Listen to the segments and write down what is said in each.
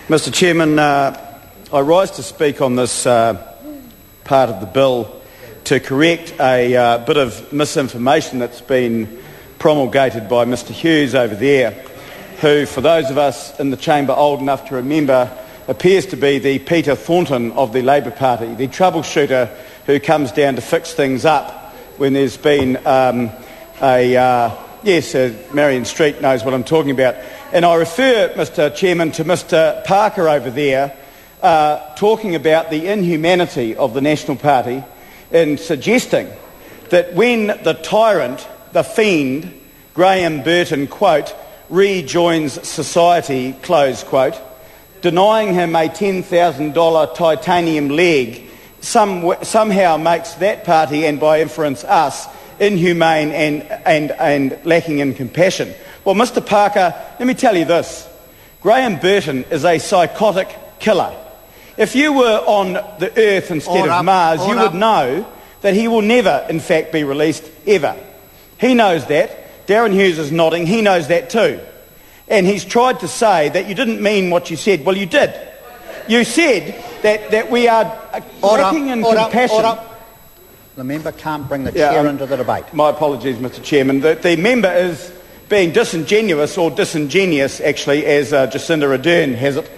Mr Chairman, I rise to speak on this part of the bill to correct a bit of misinformation that's been promulgated by Mr Hughes over there, who, for those of us in the chamber old enough to remember, appears to be the Peter Thornton of the Labour Party, the troubleshooter who comes down to fix things up when there's been Marion Street knows what I'm talking about. And I refer, Mr Chairman, to Mr Parker over there talking about the inhumanity of the National Party in suggesting that when the tyrant, the fiend, Graham Burton, quote, rejoins society, close quote, denying him a $10,000 titanium leg somehow makes that party, and by inference us, inhumane and lacking in compassion. Well, Mr Parker, let me tell you this. Graham Burton is a psychotic killer. If you were on the Earth instead of Mars, you would know that he will never, in fact, be released, ever. He knows that. Darren Hughes is nodding. He knows that too. And he's tried to say that you didn't mean what you said. Well, you did. You said that we are lacking in compassion. The member can't bring the chair into the debate. My apologies, Mr Chairman. The member is being disingenuous, or disingenuous, actually, as Jacinda Ardern has it,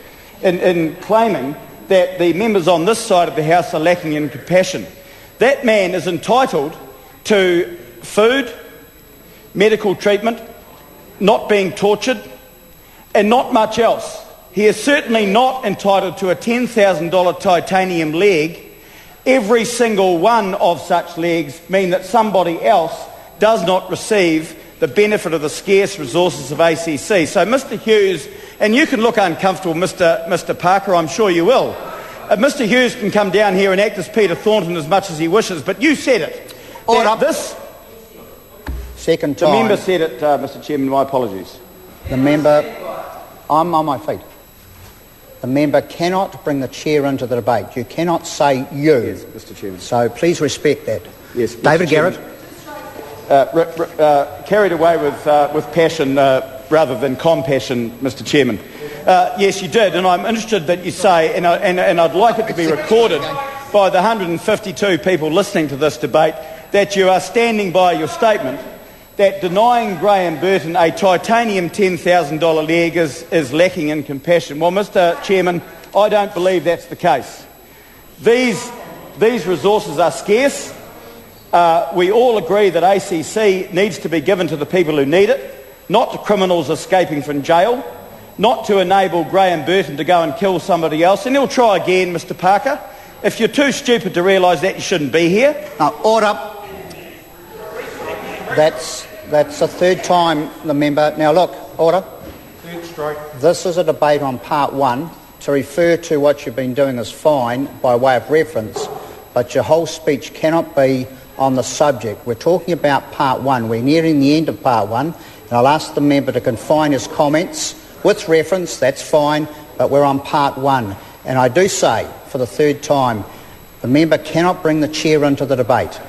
in claiming that the members on this side of the House are lacking in compassion. That man is entitled to food, medical treatment, not being tortured, and not much else. He is certainly not entitled to a $10,000 titanium leg. Every single one of such legs mean that somebody else does not receive the benefit of the scarce resources of ACC. So, Mr Hughes, and you can look uncomfortable, Mr Parker, I'm sure you will. Mr Hughes can come down here and act as Peter Thornton as much as he wishes, but you said it. Second time. The member said it, Mr Chairman, my apologies. The member, I'm on my feet. The member cannot bring the chair into the debate. You cannot say you. Yes, Mr Chairman. So please respect that. Yes, David Garrett. Carried away with passion rather than compassion, Mr Chairman. Yes, you did, and I'm interested that you say, and I'd like it to be recorded by the 152 people listening to this debate, that you are standing by your statement that denying Graham Burton a titanium $10,000 leg is lacking in compassion. Well, Mr Chairman, I don't believe that's the case. These resources are scarce. We all agree that ACC needs to be given to the people who need it, not to criminals escaping from jail, not to enable Graham Burton to go and kill somebody else. And he'll try again, Mr Parker. If you're too stupid to realise that, you shouldn't be here. Now, order. That's the third time the member... Now, look, order. Third strike. This is a debate on part one. To refer to what you've been doing is fine by way of reference, but your whole speech cannot be on the subject. We're talking about part one. We're nearing the end of part one, and I'll ask the member to confine his comments with reference. That's fine, but we're on part one. And I do say, for the third time, the member cannot bring the chair into the debate.